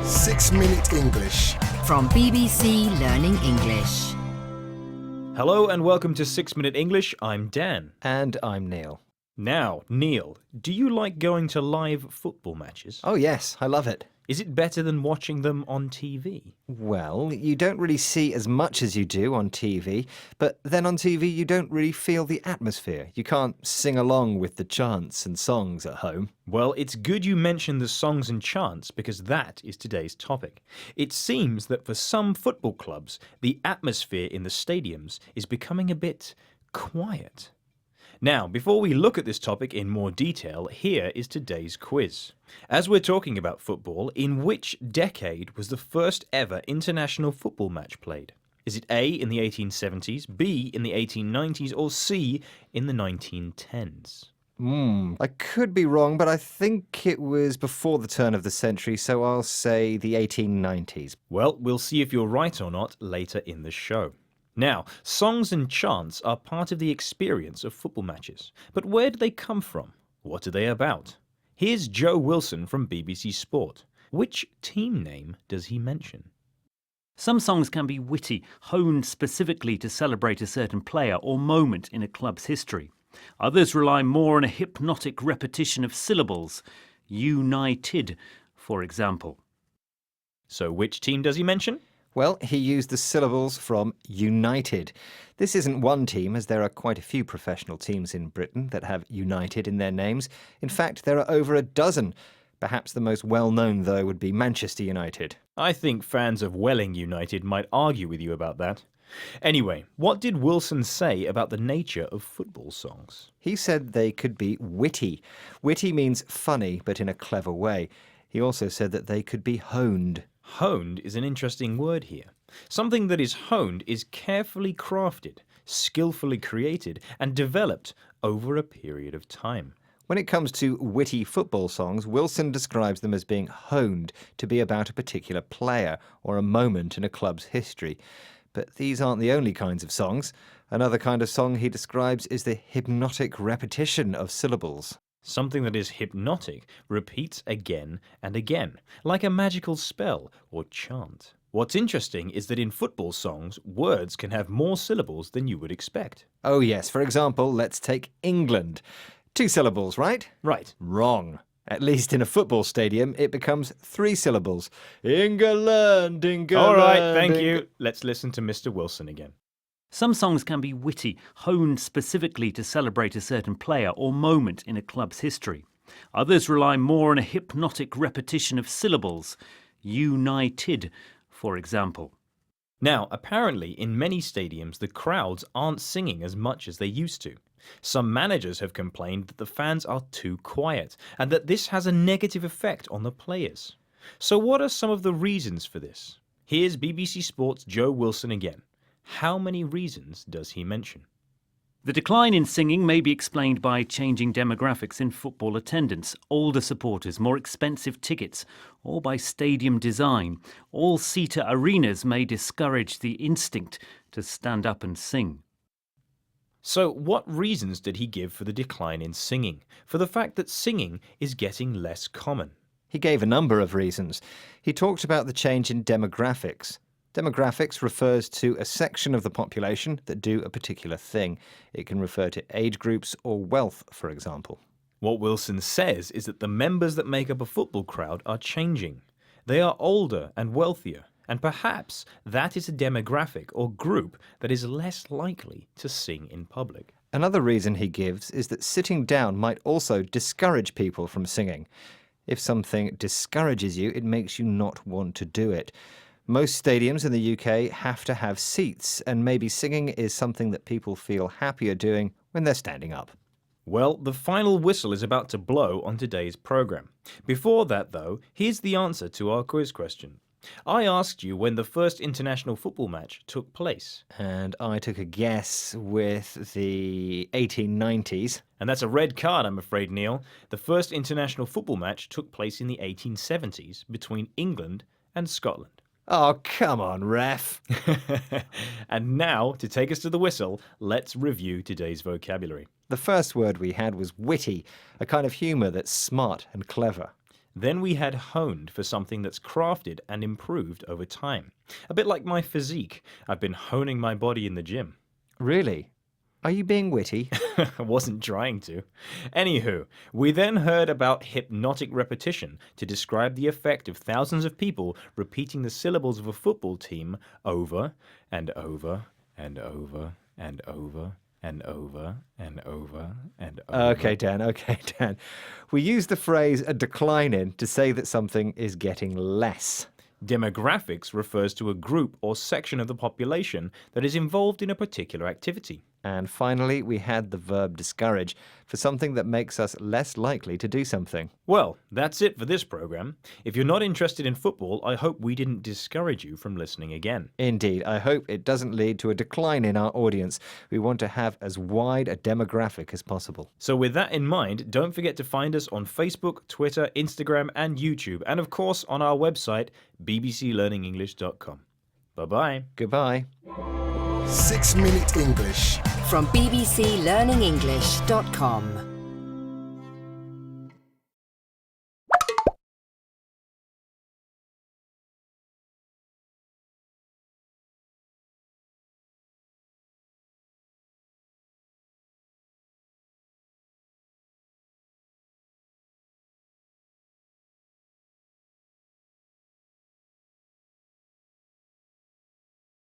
6-Minute English. From BBC Learning English. Hello and welcome to 6-Minute English. I'm Dan. And I'm Neil. Now, Neil, do you like going to live football matches? Oh yes, I love it. Is it better than watching them on TV? Well, you don't really see as much as you do on TV, but then on TV you don't really feel the atmosphere. You can't sing along with the chants and songs at home. Well, it's good you mentioned the songs and chants because that is today's topic. It seems that for some football clubs, the atmosphere in the stadiums is becoming a bit quiet. Now, before we look at this topic in more detail, here is today's quiz. As we're talking about football, in which decade was the first ever international football match played? Is it A, in the 1870s, B, in the 1890s, or C, in the 1910s? I could be wrong, but I think it was before the turn of the century, so I'll say the 1890s. Well, we'll see if you're right or not later in the show. Now, songs and chants are part of the experience of football matches. But where do they come from? What are they about? Here's Joe Wilson from BBC Sport. Which team name does he mention? Some songs can be witty, honed specifically to celebrate a certain player or moment in a club's history. Others rely more on a hypnotic repetition of syllables. United, for example. So which team does he mention? Well, he used the syllables from United. This isn't one team, as there are quite a few professional teams in Britain that have United in their names. In fact, there are over a dozen. Perhaps the most well-known, though, would be Manchester United. I think fans of Welling United might argue with you about that. Anyway, what did Wilson say about the nature of football songs? He said they could be witty. Witty means funny, but in a clever way. He also said that they could be honed. Honed is an interesting word here. Something that is honed is carefully crafted, skillfully created, and developed over a period of time. When it comes to witty football songs, Wilson describes them as being honed to be about a particular player or a moment in a club's history. But these aren't the only kinds of songs. Another kind of song he describes is the hypnotic repetition of syllables. Something that is hypnotic repeats again and again, like a magical spell or chant. What's interesting is that in football songs, words can have more syllables than you would expect. Oh yes, for example, let's take England. 2 syllables, right? Right. Wrong. At least in a football stadium, it becomes 3 syllables. England, England. All right, thank you. Let's listen to Mr. Wilson again. Some songs can be witty, honed specifically to celebrate a certain player or moment in a club's history. Others rely more on a hypnotic repetition of syllables. United, for example. Now, apparently, in many stadiums, the crowds aren't singing as much as they used to. Some managers have complained that the fans are too quiet and that this has a negative effect on the players. So what are some of the reasons for this? Here's BBC Sport's Joe Wilson again. How many reasons does he mention? The decline in singing may be explained by changing demographics in football attendance, older supporters, more expensive tickets, or by stadium design. All-seater arenas may discourage the instinct to stand up and sing. So what reasons did he give for the decline in singing? For the fact that singing is getting less common? He gave a number of reasons. He talked about the change in demographics. Demographics refers to a section of the population that do a particular thing. It can refer to age groups or wealth, for example. What Wilson says is that the members that make up a football crowd are changing. They are older and wealthier, and perhaps that is a demographic or group that is less likely to sing in public. Another reason he gives is that sitting down might also discourage people from singing. If something discourages you, it makes you not want to do it. Most stadiums in the UK have to have seats, and maybe singing is something that people feel happier doing when they're standing up. Well, the final whistle is about to blow on today's programme. Before that, though, here's the answer to our quiz question. I asked you when the first international football match took place. And I took a guess with the 1890s. And that's a red card, I'm afraid, Neil. The first international football match took place in the 1870s between England and Scotland. Oh, come on, ref. And now, to take us to the whistle, let's review today's vocabulary. The first word we had was witty, a kind of humour that's smart and clever. then we had honed for something that's crafted and improved over time. A bit like my physique. I've been honing my body in the gym. Really? Are you being witty? I wasn't trying to. Anywho, we then heard about hypnotic repetition to describe the effect of thousands of people repeating the syllables of a football team over and over and over and over and over and over and over. Okay, Dan. We use the phrase a decline in to say that something is getting less. Demographics refers to a group or section of the population that is involved in a particular activity. And finally, we had the verb discourage for something that makes us less likely to do something. Well, that's it for this program. If you're not interested in football, I hope we didn't discourage you from listening again. Indeed, I hope it doesn't lead to a decline in our audience. We want to have as wide a demographic as possible. So with that in mind, don't forget to find us on Facebook, Twitter, Instagram and YouTube, and of course on our website, bbclearningenglish.com. Bye-bye. Goodbye. 6 Minute English. From bbclearningenglish.com.